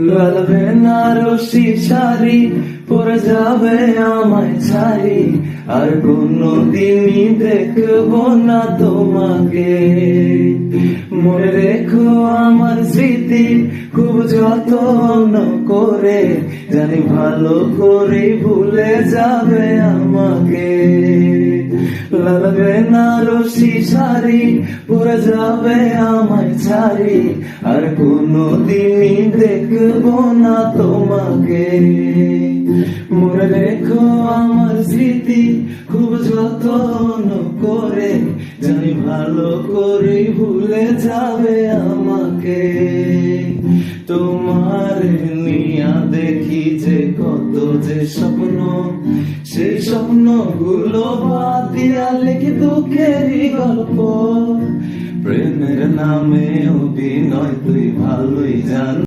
লালবে না রশি শাড়ি পরে যাবে আমায় ছাড়ি, আর কোনদিনই দেখবো না তোমাকে। মনে রেখো আমার স্মৃতি খুব যত্ন করে, জানি ভালো করে ভুলে যাবে আমাকে। লালবে না রশি শাড়ি পরে যাবে আমায় ছাড়ি, আর কোনদিনই দেখবো না তোমাকে। মনে রেখো আমার স্মৃতি খুব যত্ন করে, জানি ভালো করে ভুলে যাবে আমাকে। তোমার নিয়া দেখি যে কত যে স্বপ্ন, সেই স্বপ্নগুলো বাদ দিয়া লিখি দুঃখেরই গল্প। প্রেমের নামে অভিনয় তুই ভালোই জান।